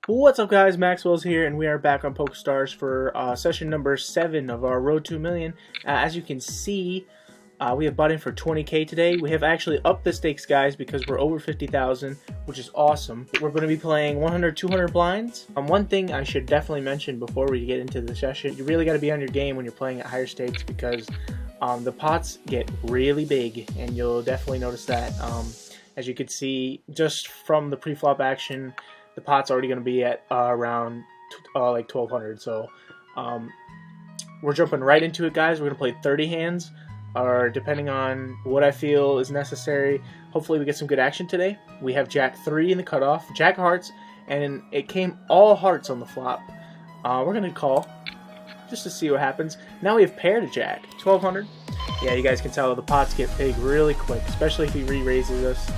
What's up, guys? Maxwell's here, and we are back on PokeStars for session number 7 of our Road to a Million. As you can see, we have bought in for 20k today. We have actually upped the stakes, guys, because we're over 50,000, which is awesome. We're going to be playing 100, 200 blinds. One thing I should definitely mention before we get into the session, you really got to be on your game when you're playing at higher stakes because the pots get really big, and you'll definitely notice that. As you can see, just from the pre-flop action, the pot's already going to be at around like 1200. So we're jumping right into it, guys. We're going to play 30 hands, or depending on what I feel is necessary. Hopefully we get some good action today. We have Jack 3 in the cutoff, Jack of Hearts, and it came all hearts on the flop. We're going to call just to see what happens. Now we have pair to Jack, 1200. Yeah, you guys can tell the pots get big really quick, especially if he re-raises us,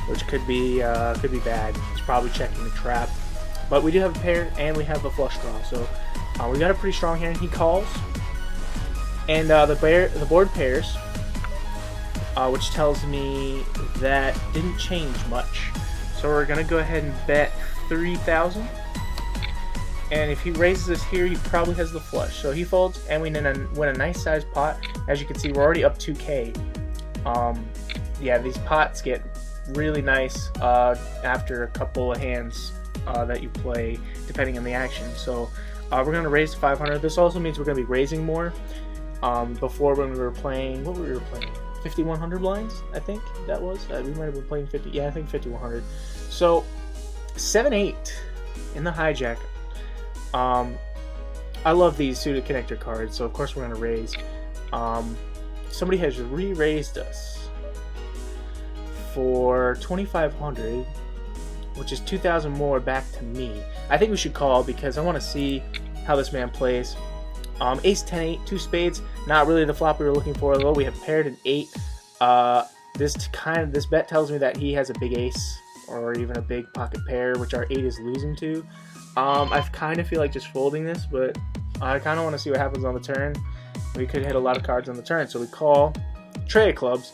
which could be bad. He's probably checking the trap. But we do have a pair, and we have a flush draw, so we got a pretty strong hand. He calls, and the board pairs, which tells me that didn't change much. So we're gonna go ahead and bet 3,000. And if he raises us here, he probably has the flush. So he folds, and we win a nice sized pot. As you can see, we're already up 2k. Yeah, these pots get really nice after a couple of hands that you play, depending on the action. So we're going to raise to 500. This also means we're going to be raising more. Before, when we were playing, what were we playing? 5,100 blinds, I think that was. We might have been playing 50. Yeah, I think 5,100. So 7-8 in the hijack. I love these suited connector cards, so of course we're going to raise. Somebody has re-raised us for 2,500, which is 2,000 more back to me. I think we should call because I want to see how this man plays. Ace 10-8, 2 spades, not really the flop we were looking for, although we have paired an 8. This bet tells me that he has a big ace or even a big pocket pair, which our 8 is losing to. I kind of feel like just folding this, but I kind of want to see what happens on the turn. We could hit a lot of cards on the turn, so we call. Tray of clubs,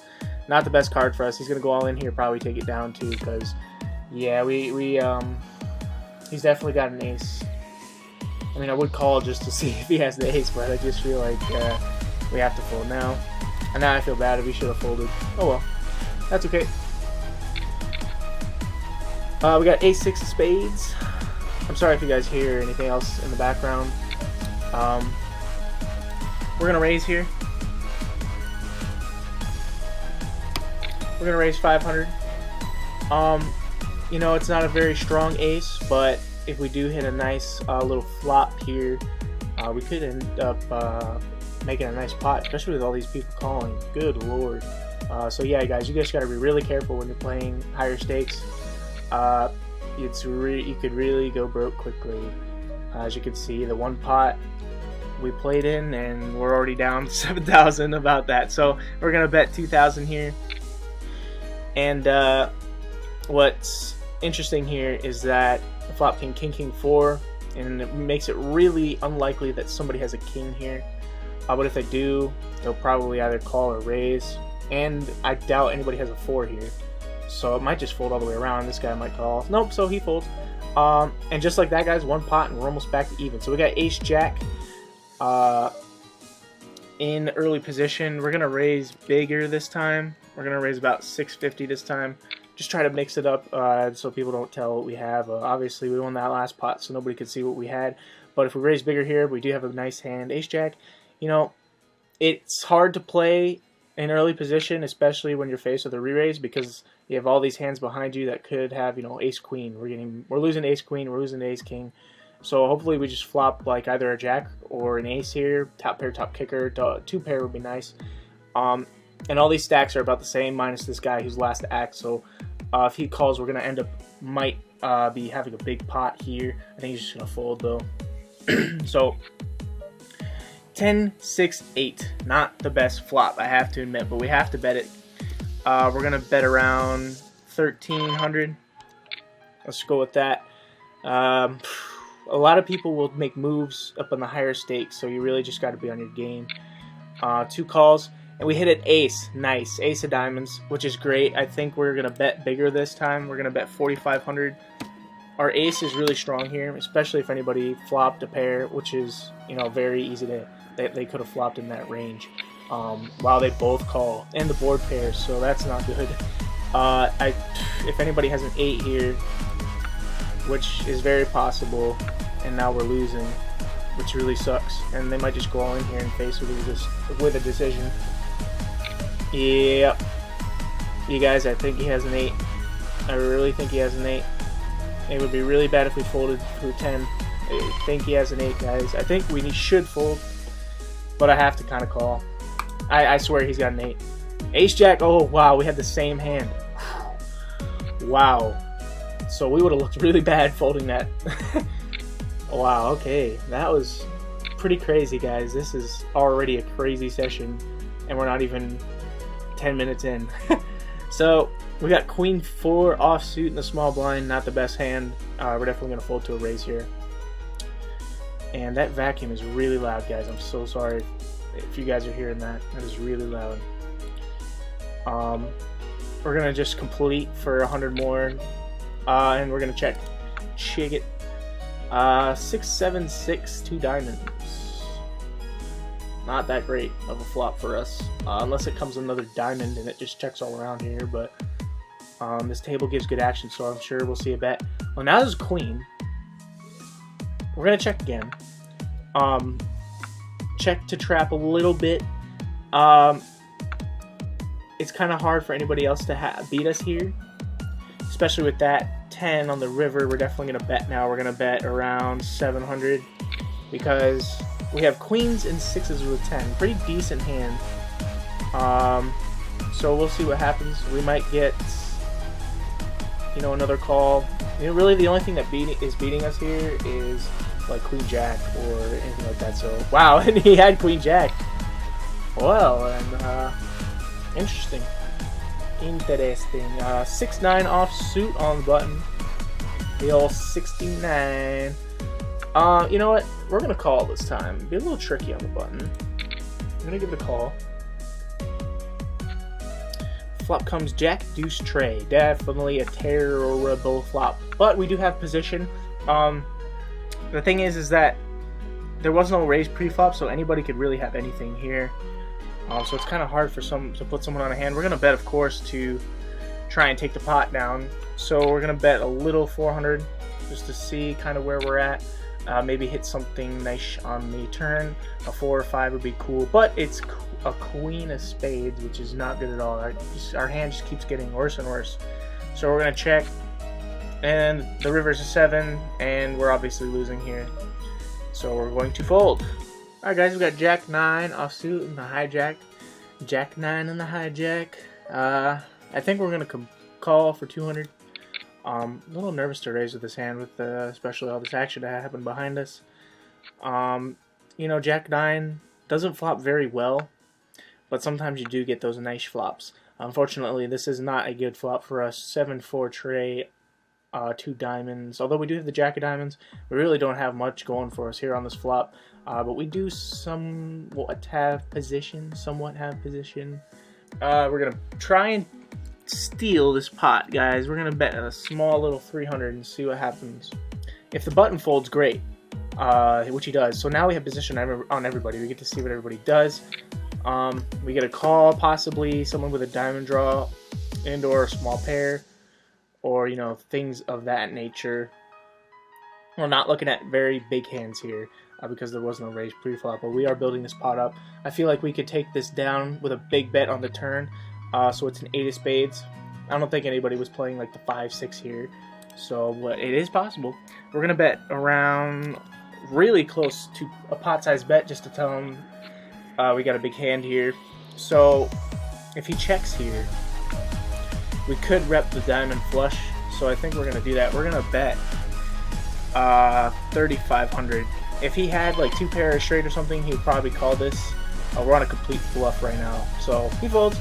not the best card for us. He's gonna go all in here, probably take it down too, because yeah, he's definitely got an ace. I mean, I would call just to see if he has the ace, but I just feel like we have to fold now. And now I feel bad if we should have folded. Oh well, that's okay. We got ace 6 of spades. I'm sorry if you guys hear anything else in the background. We're gonna raise here. We're gonna raise 500. You know, it's not a very strong ace, but if we do hit a nice little flop here, we could end up making a nice pot, especially with all these people calling. Good lord. So yeah, guys, you guys gotta be really careful when you're playing higher stakes. You could really go broke quickly. As you can see, the one pot we played in, and we're already down 7,000 about that. So we're gonna bet 2,000 here. And what's interesting here is that the flop king, king 4, and it makes it really unlikely that somebody has a king here. But if they do, they'll probably either call or raise. And I doubt anybody has a 4 here. So it might just fold all the way around. This guy might call. Nope, so he folds. And just like that, guys, one pot and we're almost back to even. So we got ace jack in early position. We're gonna raise bigger this time. We're gonna raise about 650 this time. Just try to mix it up so people don't tell what we have. Obviously, we won that last pot, so nobody could see what we had. But if we raise bigger here, we do have a nice hand. Ace jack, you know, it's hard to play in early position, especially when you're faced with a re-raise, because you have all these hands behind you that could have, you know, ace queen. We're losing ace queen, we're losing ace king. So hopefully we just flop like either a jack or an ace here. Top pair, top kicker, 2 pair would be nice. And all these stacks are about the same, minus this guy who's last to act. So if he calls, we're gonna end up be having a big pot here. I think he's just gonna fold though. So 10, 6, 8. Not the best flop, I have to admit, but we have to bet it. We're gonna bet around 1,300. Let's go with that. A lot of people will make moves up on the higher stakes, so you really just got to be on your game. 2 calls, and we hit an ace. Nice, ace of diamonds, which is great. I think we're gonna bet bigger this time. We're gonna bet 4,500. our ace is really strong here, especially if anybody flopped a pair, which is, you know, very easy to, they could have flopped in that range. While they both call, and the board pairs, so that's not good. If anybody has an 8 here, which is very possible, and now we're losing, which really sucks, and they might just go all in here and face with a decision. Yep. You guys, I think he has an 8. I really think he has an 8. It would be really bad if we folded through 10. I think he has an 8, guys. I think we should fold, but I have to kind of call. I swear he's got an 8. Ace-Jack, oh wow, we had the same hand. Wow. So we would have looked really bad folding that. Wow, okay. That was pretty crazy, guys. This is already a crazy session, and we're not even 10 minutes in. So we got Queen 4 offsuit in the small blind, not the best hand. We're definitely going to fold to a raise here. And that vacuum is really loud, guys. I'm so sorry if you guys are hearing that. That is really loud. We're going to just complete for 100 more. And we're going to check it. 6, 7, 6, 2 diamonds. Not that great of a flop for us. Unless it comes another diamond and it just checks all around here. But this table gives good action, so I'm sure we'll see a bet. Well, now there's queen. We're going to check again. Check to trap a little bit. It's kind of hard for anybody else to beat us here, especially with that 10 on the river. We're definitely going to bet now. We're going to bet around 700 because we have queens and 6s with 10. Pretty decent hand. So we'll see what happens. We might get, you know, another call. You know, really the only thing that is beating us here is like Queen Jack or anything like that. So wow, and he had Queen Jack. Well, and interesting. 6-9 off suit on the button. The old 69. You know what? We're gonna call this time. Be a little tricky on the button. I'm gonna give it a call. Flop comes Jack Deuce Trey. Definitely a terrible flop, but we do have position. The thing is that there was no raise pre-flop, so anybody could really have anything here. So it's kind of hard for to put someone on a hand. We're gonna bet, of course, to try and take the pot down. So we're gonna bet a little 400 just to see kind of where we're at. Maybe hit something nice on the turn. A 4 or 5 would be cool, but it's a queen of spades, which is not good at all. Our hand just keeps getting worse and worse. So we're gonna check, and the river's a 7, and we're obviously losing here. So we're going to fold. Alright guys, we got Jack 9 offsuit and the hijack. Jack 9 and the hijack. I think we're gonna call for 200. A little nervous to raise with this hand, with especially all this action that happened behind us. You know, Jack 9 doesn't flop very well, but sometimes you do get those nice flops. Unfortunately, this is not a good flop for us. 7-4 tray, 2 diamonds. Although we do have the Jack of diamonds, we really don't have much going for us here on this flop. But we do somewhat have position. We're gonna try and steal this pot, guys. We're gonna bet a small little 300 and see what happens. If the button folds, great, which he does. So now we have position on everybody. We get to see what everybody does. We get a call, possibly someone with a diamond draw and or a small pair, or you know, things of that nature. We're not looking at very big hands here because there was no raise pre-flop, but we are building this pot up. I feel like we could take this down with a big bet on the turn. So it's an 8 of spades. I don't think anybody was playing like the 5-6 here, so it is possible. We're gonna bet around really close to a pot-sized bet just to tell him we got a big hand here. So if he checks here, we could rep the diamond flush. So I think we're gonna do that. We're gonna bet 3,500. If he had like 2 pair straight or something, he would probably call this. We're on a complete bluff right now, so he folds.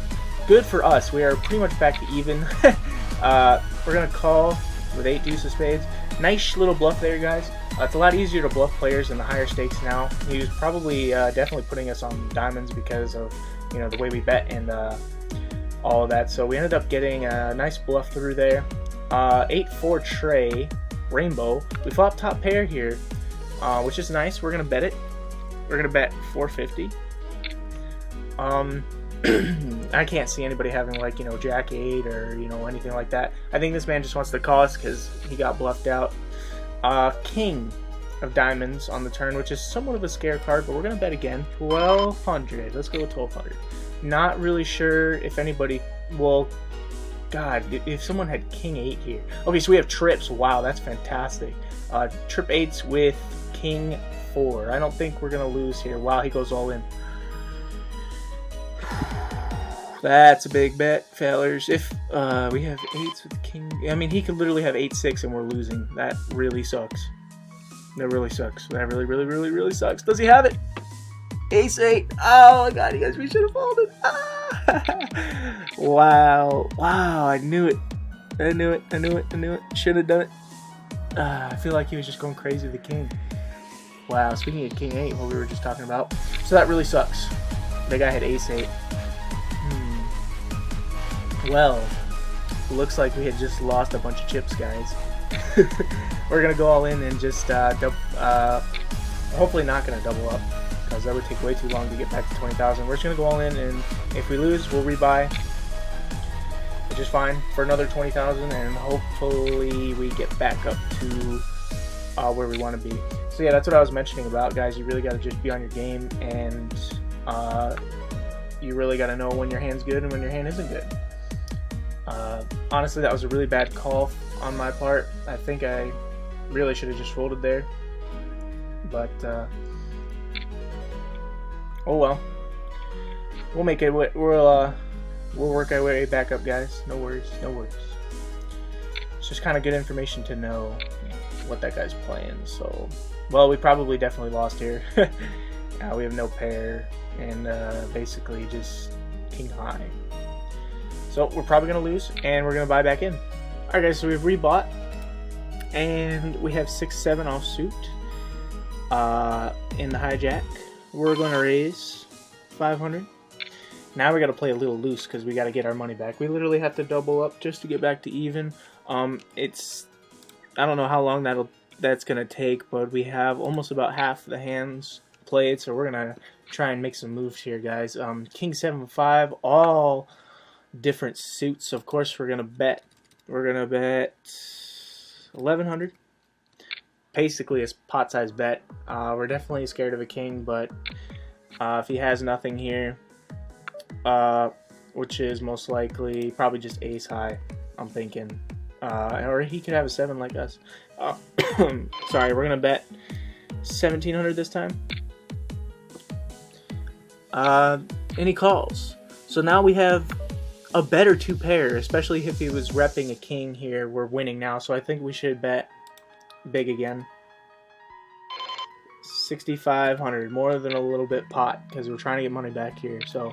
Good for us. We are pretty much back to even. We're gonna call with 8 deuce of spades. Nice little bluff there, guys. It's a lot easier to bluff players in the higher stakes now. He was probably definitely putting us on diamonds because of, you know, the way we bet and all of that. So we ended up getting a nice bluff through there. 8-4 tray. rainbow. We flop top pair here, which is nice. We're gonna bet it. We're gonna bet 450. I can't see anybody having like, you know, Jack 8 or, you know, anything like that. I think this man just wants to call us because he got bluffed out. King of diamonds on the turn, which is somewhat of a scare card, but we're gonna bet again. 1200. Let's go with 1200. Not really sure if anybody. Well, God, if someone had King 8 here. Okay, so we have trips. Wow, that's fantastic. Trip 8s with King 4. I don't think we're gonna lose here. Wow, he goes all in. That's a big bet, fellers. If we have 8s with King, I mean, he could literally have 8-6 and we're losing. That really sucks. That really sucks. That really sucks. Does he have it? Ace 8. Oh my God, you guys, we should have folded. Ah. Wow. I knew it. I knew it. Should have done it. I feel like he was just going crazy with the king. Wow, speaking of King 8, what we were just talking about. So that really sucks. The guy had Ace 8. Well, looks like we had just lost a bunch of chips, guys. We're gonna go all in and just hopefully not gonna double up, because that would take way too long to get back to 20,000. We're just gonna go all in, and if we lose, we'll rebuy, which is fine, for another 20,000, and hopefully we get back up to where we want to be. So yeah, that's what I was mentioning about, guys. You really got to just be on your game, and you really got to know when your hand's good and when your hand isn't good. Honestly, that was a really bad call on my part. I think I really should have just folded there, but oh well. We'll make it. We'll work our way back up, guys. No worries. It's just kind of good information to know what that guy's playing. So, well, we probably definitely lost here. We have no pair, and basically just king high. So we're probably going to lose, and we're going to buy back in. Alright guys, so we've rebought, and we have 6-7 offsuit in the hijack. We're going to raise 500. Now we got to play a little loose because we got to get our money back. We literally have to double up just to get back to even. I don't know how long that's going to take, but we have almost about half the hands played, so we're going to try and make some moves here, guys. King 7-5, all different suits. Of course, we're gonna bet 1100. Basically a pot-sized bet. We're definitely scared of a king, but if he has nothing here, which is most likely probably just ace high, I'm thinking, or he could have a 7 like us. Sorry, we're gonna bet 1700 this time. And he calls. So now we have a better 2 pair, especially if he was repping a king here. We're winning now, so I think we should bet big again. 6,500, more than a little bit pot, because we're trying to get money back here. So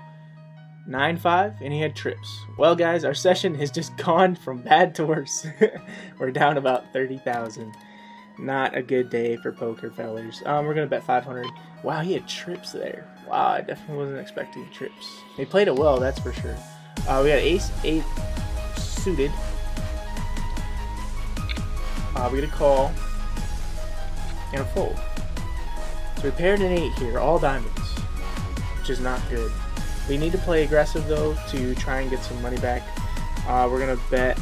9-5, and he had trips. Well, guys, our session has just gone from bad to worse. We're down about 30,000. Not a good day for poker, fellers. We're gonna bet 500. Wow, he had trips there. Wow, I definitely wasn't expecting trips. He played it well, that's for sure. We got ace 8 suited. We get a call and a fold. So we paired an 8 here, all diamonds, which is not good. We need to play aggressive though to try and get some money back. We're gonna bet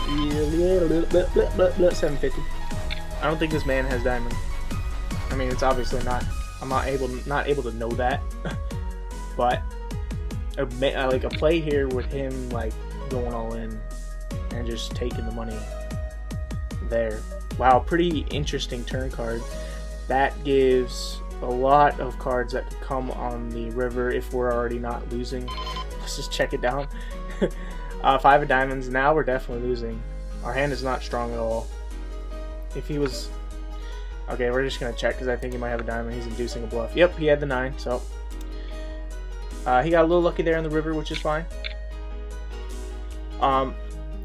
750. I don't think this man has diamond. I mean, it's obviously not. I'm not able to know that, but like a play here with him like going all in and just taking the money there. Wow, pretty interesting turn card. That gives a lot of cards that could come on the river if we're already not losing. Let's just check it down. 5 of diamonds. Now we're definitely losing. Our hand is not strong at all. If he was... Okay, we're just going to check because I think he might have a diamond. He's inducing a bluff. Yep, he had the 9, so... he got a little lucky there in the river, which is fine.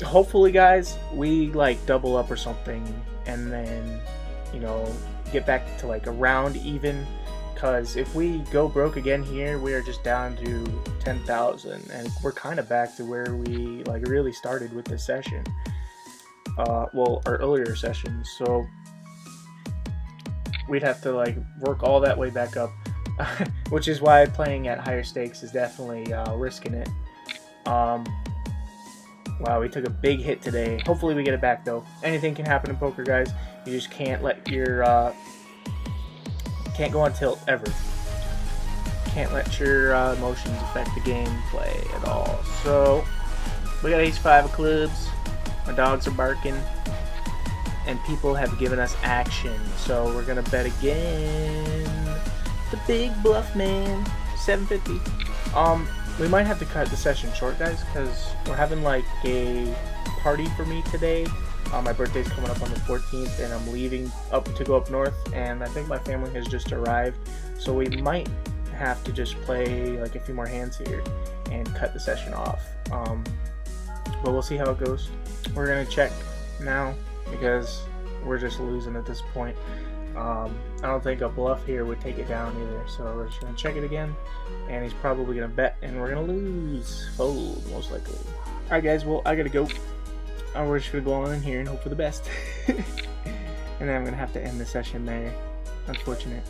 Hopefully, guys, we like double up or something, and then, you know, get back to like around even. Because if we go broke again here, we are just down to 10,000, and we're kind of back to where we like really started with this session. well, our earlier sessions. So we'd have to like work all that way back up, which is why playing at higher stakes is definitely risking it. Wow, we took a big hit today. Hopefully we get it back though. Anything can happen in poker, guys. You just can't let your can't go on tilt ever. Can't let your emotions affect the gameplay at all. So we got ace-5 of clubs. My dogs are barking, and people have given us action. So we're gonna bet again. The big bluff man, 750. We might have to cut the session short, guys, because we're having like a party for me today. My birthday's coming up on the 14th, and I'm leaving to go up north, and I think my family has just arrived, so we might have to just play like a few more hands here and cut the session off. But we'll see how it goes. We're gonna check now because we're just losing at this point. I don't think a bluff here would take it down either, so we're just gonna check it again, and he's probably gonna bet, and we're gonna lose. Fold, most likely. Alright guys, well, I gotta go. We're just gonna go on in here and hope for the best. And then I'm gonna have to end the session there. Unfortunate.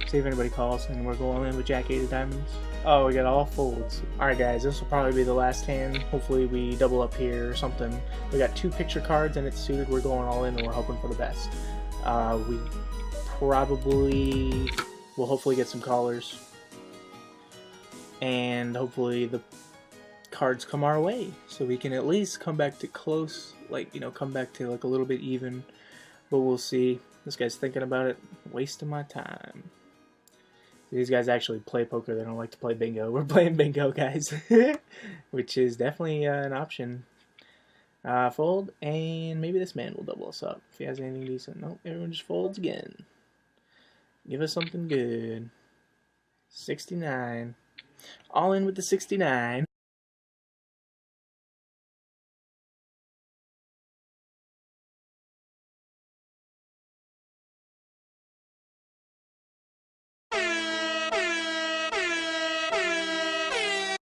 See if anybody calls, and we're going in with Jack-8 of diamonds. Oh, we got all folds. Alright guys, this will probably be the last hand. Hopefully we double up here or something. We got 2 picture cards and it's suited. We're going all in and we're hoping for the best. We probably will hopefully get some callers. And hopefully the cards come our way. So we can at least come back to close. Like, you know, come back to like a little bit even. But we'll see. This guy's thinking about it. Wasting my time. These guys actually play poker. They don't like to play bingo. We're playing bingo, guys. Which is definitely an option. Fold, and maybe this man will double us up if he has anything decent. Nope, everyone just folds again. Give us something good. 69. All in with the 69.